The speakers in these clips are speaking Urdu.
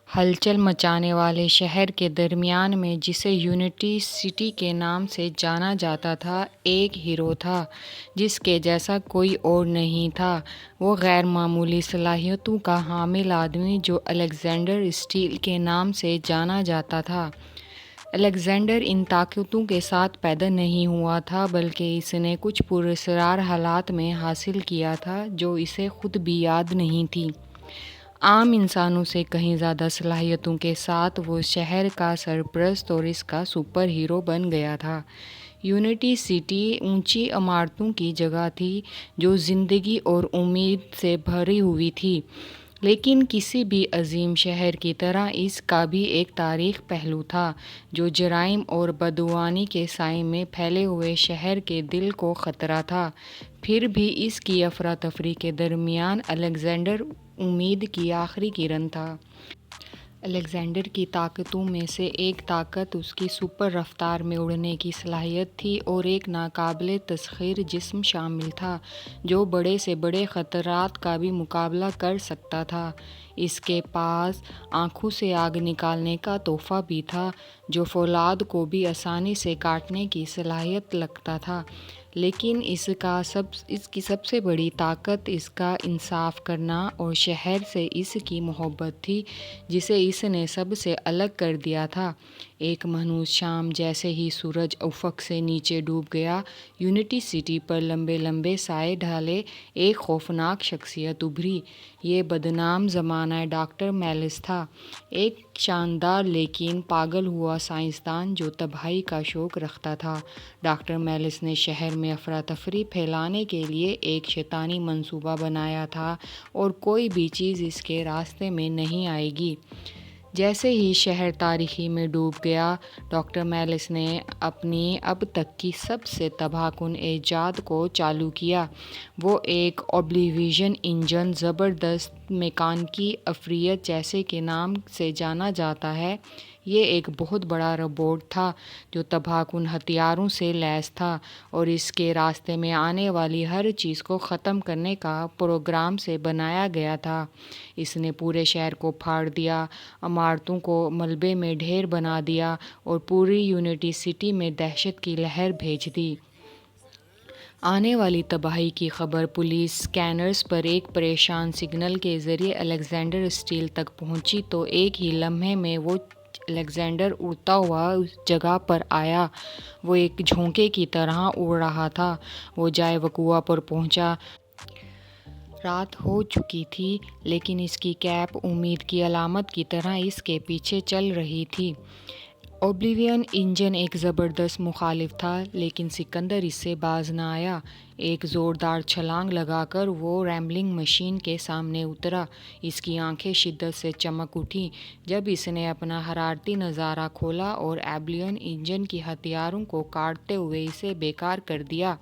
ہلچل مچانے والے شہر کے درمیان میں جسے یونٹی سٹی کے نام سے جانا جاتا تھا، ایک ہیرو تھا جس کے جیسا کوئی اور نہیں تھا۔ وہ غیر معمولی صلاحیتوں کا حامل آدمی جو الیگزینڈر اسٹیل کے نام سے جانا جاتا تھا۔ الیگزینڈر ان طاقتوں کے ساتھ پیدا نہیں ہوا تھا بلکہ اس نے کچھ پراسرار حالات میں حاصل کیا تھا جو اسے خود بھی یاد نہیں تھیں۔ عام انسانوں سے کہیں زیادہ صلاحیتوں کے ساتھ وہ شہر کا سرپرست اور اس کا سپر ہیرو بن گیا تھا۔ یونٹی سٹی اونچی عمارتوں کی جگہ تھی جو زندگی اور امید سے بھری ہوئی تھی، لیکن کسی بھی عظیم شہر کی طرح اس کا بھی ایک تاریخی پہلو تھا جو جرائم اور بدعنوانی کے سائے میں پھیلے ہوئے شہر کے دل کو خطرہ تھا۔ پھر بھی اس کی افراتفری کے درمیان الیگزینڈر امید کی آخری کرن تھا۔ الیگزینڈر کی طاقتوں میں سے ایک طاقت اس کی سپر رفتار میں اڑنے کی صلاحیت تھی اور ایک ناقابل تسخیر جسم شامل تھا جو بڑے سے بڑے خطرات کا بھی مقابلہ کر سکتا تھا۔ اس کے پاس آنکھوں سے آگ نکالنے کا تحفہ بھی تھا جو فولاد کو بھی آسانی سے کاٹنے کی صلاحیت رکھتا تھا، لیکن اس کی سب سے بڑی طاقت اس کا انصاف کرنا اور شہر سے اس کی محبت تھی جسے اس نے سب سے الگ کر دیا تھا۔ ایک مانوس شام جیسے ہی سورج افق سے نیچے ڈوب گیا، یونٹی سٹی پر لمبے لمبے سائے ڈالے ایک خوفناک شخصیت ابھری۔ یہ بدنام زمانہ ڈاکٹر میلس تھا، ایک شاندار لیکن پاگل ہوا سائنسدان جو تباہی کا شوق رکھتا تھا۔ ڈاکٹر میلس نے شہر میں افراتفری پھیلانے کے لیے ایک شیطانی منصوبہ بنایا تھا اور کوئی بھی چیز اس کے راستے میں نہیں آئے گی۔ جیسے ہی شہر تاریکی میں ڈوب گیا، ڈاکٹر میلس نے اپنی اب تک کی سب سے تباہ کن ایجاد کو چالو کیا۔ وہ ایک اوبلیویژن انجن، زبردست میکانیکی عفریت جیسے کے نام سے جانا جاتا ہے۔ یہ ایک بہت بڑا روبوٹ تھا جو تباہ کن ہتھیاروں سے لیس تھا اور اس کے راستے میں آنے والی ہر چیز کو ختم کرنے کا پروگرام سے بنایا گیا تھا۔ اس نے پورے شہر کو پھاڑ دیا، عمارتوں کو ملبے میں ڈھیر بنا دیا اور پوری یونٹی سٹی میں دہشت کی لہر بھیج دی۔ آنے والی تباہی کی خبر پولیس اسکینرز پر ایک پریشان سگنل کے ذریعے الیگزینڈر اسٹیل تک پہنچی تو ایک ہی لمحے میں وہ الیگزینڈر اڑتا ہوا اس جگہ پر آیا۔ وہ ایک جھونکے کی طرح اڑ رہا تھا۔ وہ جائے وقوع پر پہنچا۔ رات ہو چکی تھی لیکن اس کی کیپ امید کی علامت کی طرح اس کے پیچھے چل رہی تھی۔ اوبلیوین انجن ایک زبردست مخالف تھا لیکن سکندر اس سے باز نہ آیا۔ ایک زوردار چھلانگ لگا کر وہ ریمبلنگ مشین کے سامنے اترا۔ اس کی آنکھیں شدت سے چمک اٹھیں جب اس نے اپنا حرارتی نظارہ کھولا اور اوبلیوین انجن کی ہتھیاروں کو کاٹتے ہوئے اسے بیکار کر دیا۔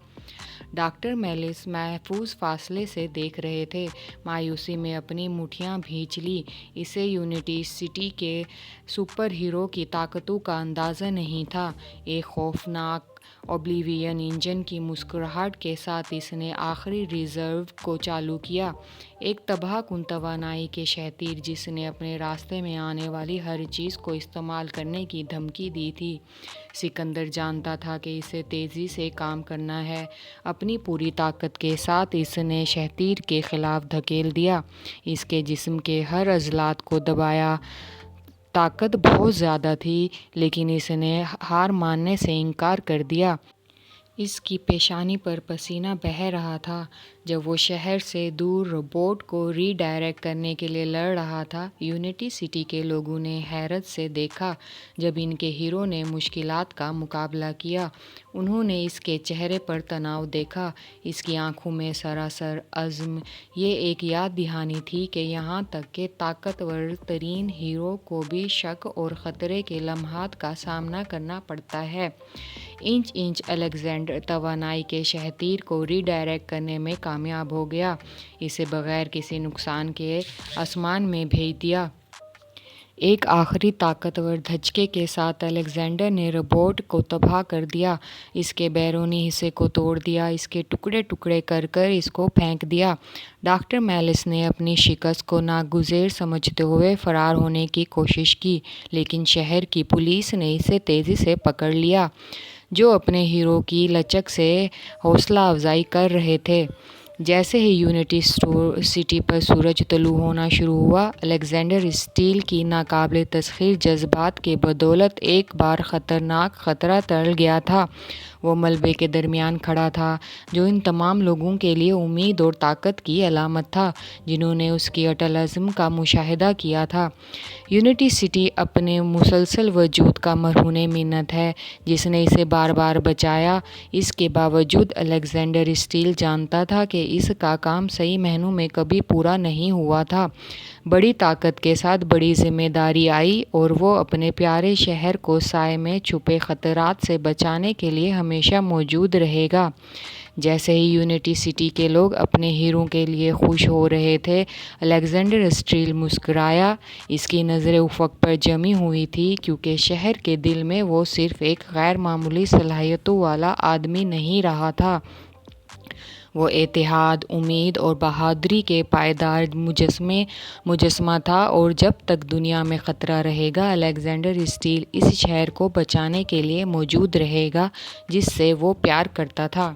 ڈاکٹر میلس محفوظ فاصلے سے دیکھ رہے تھے، مایوسی میں اپنی مٹھیاں بھینچ لی۔ اسے یونٹی سٹی کے سپر ہیرو کی طاقتوں کا اندازہ نہیں تھا۔ ایک خوفناک اوبلیوین انجن کی مسکراہٹ کے ساتھ اس نے آخری ریزرو کو چالو کیا، ایک تباہ کن توانائی کے شتیر جس نے اپنے راستے میں آنے والی ہر چیز کو استعمال کرنے کی دھمکی دی تھی۔ سکندر جانتا تھا کہ اسے تیزی سے کام کرنا ہے۔ اپنی پوری طاقت کے ساتھ اس نے شتیر کے خلاف دھکیل دیا، اس کے جسم کے ہر عضلات کو دبایا۔ طاقت بہت زیادہ تھی لیکن اس نے ہار ماننے سے انکار کر دیا۔ اس کی پیشانی پر پسینہ بہہ رہا تھا جب وہ شہر سے دور روبوٹ کو ری ڈائریکٹ کرنے کے لیے لڑ رہا تھا۔ یونٹی سٹی کے لوگوں نے حیرت سے دیکھا جب ان کے ہیرو نے مشکلات کا مقابلہ کیا۔ انہوں نے اس کے چہرے پر تناؤ دیکھا، اس کی آنکھوں میں سراسر عزم۔ یہ ایک یاد دہانی تھی کہ یہاں تک کہ طاقتور ترین ہیرو کو بھی شک اور خطرے کے لمحات کا سامنا کرنا پڑتا ہے۔ انچ انچ الیگزینڈر توانائی کے شتیر کو ری ڈائریکٹ کرنے میں کامیاب ہو گیا، اسے بغیر کسی نقصان کے آسمان میں بھیج دیا۔ ایک آخری طاقتور دھچکے کے ساتھ الیگزینڈر نے روبوٹ کو تباہ کر دیا، اس کے بیرونی حصے کو توڑ دیا، اس کے ٹکڑے ٹکڑے کر کر اس کو پھینک دیا۔ ڈاکٹر میلس نے اپنی شکست کو ناگزیر سمجھتے ہوئے فرار ہونے کی کوشش کی، لیکن شہر کی پولیس نے اسے تیزی سے پکڑ لیا، جو اپنے ہیرو کی لچک سے حوصلہ افزائی کر رہے تھے۔ جیسے ہی یونٹی سٹی پر سورج طلوع ہونا شروع ہوا، الیگزینڈر اسٹیل کی ناقابل تسخیر جذبات کے بدولت ایک بار خطرناک خطرہ ٹل گیا تھا۔ وہ ملبے کے درمیان کھڑا تھا، جو ان تمام لوگوں کے لیے امید اور طاقت کی علامت تھا جنہوں نے اس کی اٹل عزم کا مشاہدہ کیا تھا۔ یونٹی سٹی اپنے مسلسل وجود کا مرہون منت ہے، جس نے اسے بار بار بچایا۔ اس کے باوجود الیگزینڈر اسٹیل جانتا تھا کہ اس کا کام صحیح معنوں میں کبھی پورا نہیں ہوا تھا۔ بڑی طاقت کے ساتھ بڑی ذمہ داری آئی، اور وہ اپنے پیارے شہر کو سائے میں چھپے خطرات سے بچانے کے لیے ہمیشہ موجود رہے گا۔ جیسے ہی یونٹی سٹی کے لوگ اپنے ہیرو کے لیے خوش ہو رہے تھے، الیگزینڈر اسٹیل مسکرایا۔ اس کی نظریں افق پر جمی ہوئی تھیں، کیونکہ شہر کے دل میں وہ صرف ایک غیر معمولی صلاحیتوں والا آدمی نہیں رہا تھا، وہ اتحاد، امید اور بہادری کے پائیدار مجسمہ تھا۔ اور جب تک دنیا میں خطرہ رہے گا، الیگزینڈر اسٹیل اس شہر کو بچانے کے لیے موجود رہے گا جس سے وہ پیار کرتا تھا۔